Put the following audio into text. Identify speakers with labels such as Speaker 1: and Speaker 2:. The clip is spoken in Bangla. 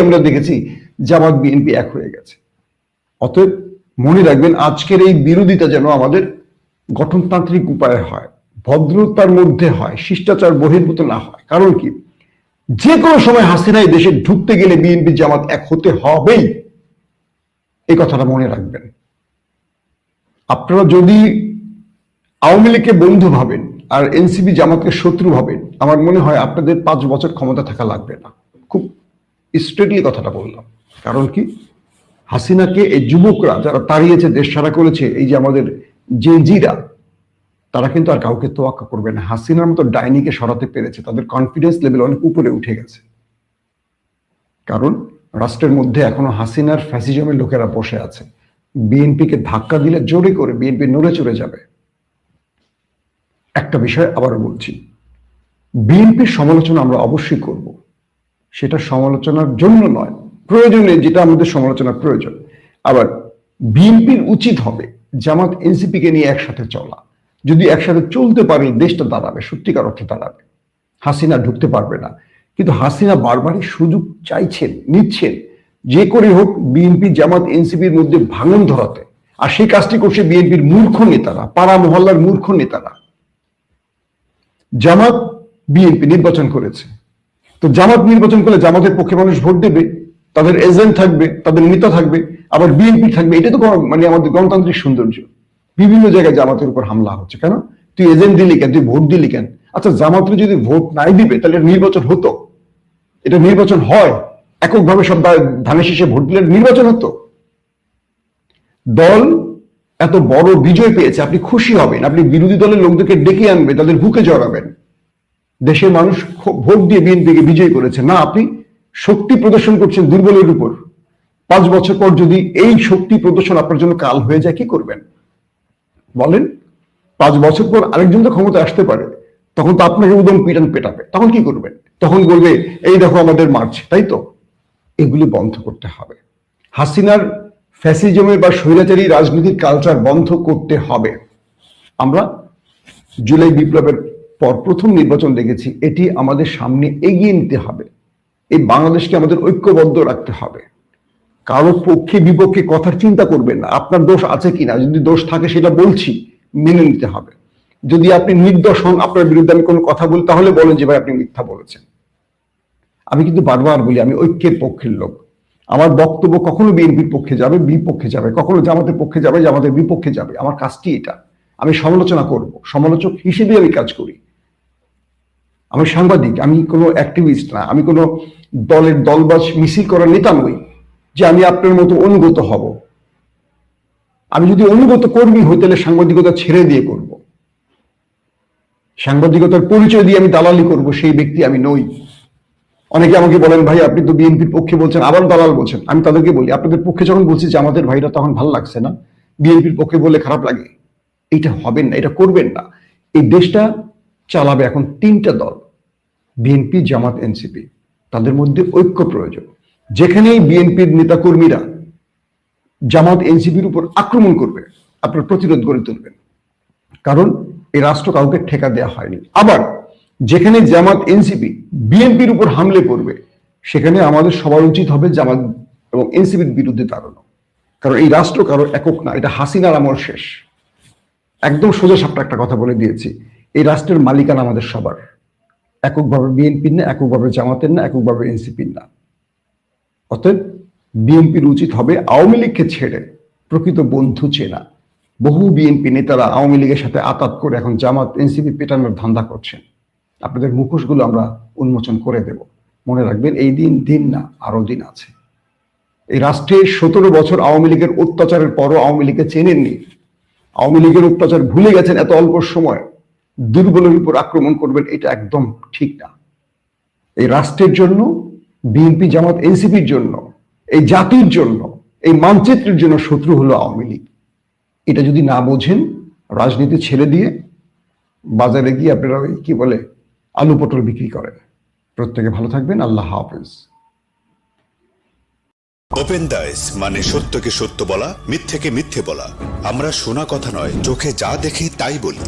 Speaker 1: আমরা দেখেছি জামাত বিএনপি এক হয়ে গেছে। অতএব মনে রাখবেন, আজকের এই বিরোধিতা যেন আমাদের গঠনতান্ত্রিক উপায়ে হয়, ভদ্রতার মধ্যে হয়, শিষ্টাচার বহির্ভূত না হয়। কারণ কি, যে কোনো সময় হাসিনা এই দেশে ঢুকতে গেলে বিএনপি জামাত এক হতে হবেই, এই কথাটা মনে রাখবেন। আপনারা যদি আওয়ামী লীগকে বন্ধু ভাবেন আর এনসিপি জামাতকে শত্রু ভাবেন, আমার মনে হয় আপনাদের 5 বছর ক্ষমতা থাকা লাগবে না। খুব স্ট্রেটলি কথাটা বললাম। কারণ কি, হাসিনাকে এই যুবকরা যারা তাড়িয়েছে, দেশ ছাড়া করেছে, এই যে আমাদের জেজিরা, তারা কিন্তু আর কাউকে তোয়াক্কা করবে না। হাসিনার মতো ডাইনিকে সরাতে পেরেছে, তাদের কনফিডেন্স লেভেল অনেক উপরে উঠে গেছে। কারণ রাষ্ট্রের মধ্যে এখনো হাসিনার ফ্যাসিজমের লোকেরা বসে আছে। বিএনপিকে ধাক্কা দিলে জোরে করে বিএনপি নড়ে চড়ে যাবে। একটা বিষয় আবারও বলছি, বিএনপির সমালোচনা আমরা অবশ্যই করব, সেটা সমালোচনার জন্য নয়, প্রয়োজনে যেটা আমাদের সমালোচনার প্রয়োজন। আবার বিএনপির উচিত হবে জামাত এনসিপিকে নিয়ে একসাথে চলা। যদি একসাথে চলতে পারে, দেশটা দাঁড়াবে, সত্যিকার অর্থে দাঁড়াবে। হাসিনা ঢুকতে পারবে না। কিন্তু হাসিনা বারবারই সুযোগ চাইছেন, নিচ্ছেন, যে করে হোক বিএনপি জামাত এনসিপির মধ্যে ভাঙন ধরাতে। আর সেই কাজটি করছে বিএনপির মূর্খ নেতারা, পাড়া মহল্লার মূর্খ নেতারা। জামাত বিএনপি নির্বাচন করেছে, তো জামাত নির্বাচন করলে জামাতের পক্ষে মানুষ ভোট দেবে, তাদের এজেন্ট থাকবে, তাদের নেতা থাকবে, আবার বিএনপি থাকবে। এটা তো মানে আমাদের গণতান্ত্রিক সৌন্দর্য। বিভিন্ন জায়গায় জামাতের উপর হামলা হচ্ছে কেন? তুই এজেন্ট দিলি কেন? তুই ভোট দিলি কেন? আচ্ছা, জামাতের যদি ভোট নাই দিবে তাহলে নির্বাচন হতো? এটা নির্বাচন হয়? এককভাবে সব ধানের শীষে ভোট দিলে নির্বাচন হতো? দল এত বড় বিজয় পেয়েছে, আপনি খুশি হবেন, আপনি বিরোধী দলের লোকদেরকে ডেকে আনবেন, তাদের বুকে জড়াবেন। দেশের মানুষ ভোট দিয়ে বিএনপিকে বিজয়ী করেছে না, আপনি শক্তি প্রদর্শন করছেন দুর্বলের উপর। 5 বছর পর যদি এই শক্তি প্রদর্শন আপনার জন্য কাল হয়ে যায়, কি করবেন বলেন? 5 বছর পর আরেকজন তো ক্ষমতা আসতে পারে, তখন তো আপনাকে উদম পিটান পেটাবে, তখন কি করবেন? তখন বলবে এই দেখো আমাদের মারছে, তাই তো? এগুলি বন্ধ করতে হবে। হাসিনার ফ্যাসিজমের বা স্বৈরাচারী রাজনীতির কালচার বন্ধ করতে হবে। আমরা জুলাই বিপ্লবের পর প্রথম নির্বাচন দেখেছি, এটি আমাদের সামনে এগিয়ে নিতে হবে। এই বাংলাদেশকে আমাদের ঐক্যবদ্ধ রাখতে হবে। কারো পক্ষে বিপক্ষে কথার চিন্তা করবেন না, আপনার দোষ আছে কিনা, যদি দোষ থাকে সেটা বলছি, মেনে নিতে হবে। যদি আপনি নির্দোষ হন, আপনার বিরুদ্ধে আমি কোনো কথা বলি, তাহলে বলেন যে ভাই আপনি মিথ্যা বলেছেন। আমি কিন্তু বারবার বলি আমি ঐক্যের পক্ষের লোক। আমার বক্তব্য কখনো বিএনপির পক্ষে যাবে, বিপক্ষে যাবে, কখনো জামাতের পক্ষে যাবে, জামাতের বিপক্ষে যাবে। আমার কাজটি এটা। আমি সমালোচনা করব, সমালোচক হিসেবে আমি কাজ করি। আমি সাংবাদিক, আমি কোনো অ্যাক্টিভিস্ট না, আমি কোনো দলের দলবাজ মিছিল করার নেতা নই যে আমি আপনার মতো অনুগত হব। আমি যদি অনুগত কর্মী হই তাহলে সাংবাদিকতা ছেড়ে দিয়ে করব। সাংবাদিকতার পরিচয় দিয়ে আমি দালালি করব, সেই ব্যক্তি আমি নই। অনেকে আমাকে বলেন ভাই আপনি তো বিএনপির পক্ষে বলছেন, আবার দালাল বলছেন। আমি তাদেরকে বলি আপনাদের পক্ষে যখন বলছি যে আমাদের ভাইরা, তখন ভালো লাগছে না? বিএনপির পক্ষে বললে খারাপ লাগে? এটা হবেন না, এটা করবেন না। এই দেশটা চালাবে এখন 3টা দল, বিএনপি জামাত এনসিপি। তাদের মধ্যে ঐক্য প্রয়োজন। যেখানেই বিএনপির নেতাকর্মীরা জামাত এনসিপির উপর আক্রমণ করবে, আপনার প্রতিরোধ গড়ে তুলবেন। কারণ এই রাষ্ট্র কাউকে ঠেকা দেওয়া হয়নি। আবার যেখানে জামাত এনসিপি বিএনপির উপর হামলে করবে, সেখানে আমাদের সবার উচিত হবে জামাত এবং এনসিপির বিরুদ্ধে দাঁড়ানো। কারণ এই রাষ্ট্র কারো একক না, এটা হাসিনার আমল শেষ। একদম সোজা সাপটা একটা কথা বলে দিয়েছি, এই রাষ্ট্রের মালিকানা আমাদের সবার। এককভাবে বিএনপির না, এককভাবে জামাতের না, এককভাবে এনসিপির না। অতএব বিএনপির উচিত হবে আওয়ামী লীগকে ছেড়ে প্রকৃত বন্ধু চেনা। বহু বিএনপি নেতারা আওয়ামী লীগের সাথে আতাত করে এখন জামাত এনসিপি পেটানোর ধান্দা করছেন। আপনাদের মুখোশগুলো আমরা উন্মোচন করে দেব। মনে রাখবেন, এই দিন না, আরো দিন আছে। এই রাষ্ট্রে 17 বছর আওয়ামী লীগের অত্যাচারের পরও আওয়ামী লীগকে চেনেননি। আওয়ামী লীগের অত্যাচার ভুলে গেছেন এত অল্প সময়। দুর্বলের উপর আক্রমণ করবেন, এটা একদম ঠিক না। এই রাষ্ট্রের জন্য, বিএনপি জামাত এনসিপির জন্য, এই জাতির জন্য, এই মানচিত্রের জন্য শত্রু হলো আওয়ামী লীগ। এটা যদি না বোঝেন, রাজনীতি ছেড়ে দিয়ে বাজারে গিয়ে আপনারা কি বলে আলু পটল বিক্রি করেন। প্রত্যেকে ভালো থাকবেন। আল্লাহ হাফেজ।
Speaker 2: ওপেন দাইস মানে সত্যকে সত্য বলা, মিথ্যেকে মিথ্যে বলা। আমরা শোনা কথা নয়, চোখে যা দেখি তাই বলি।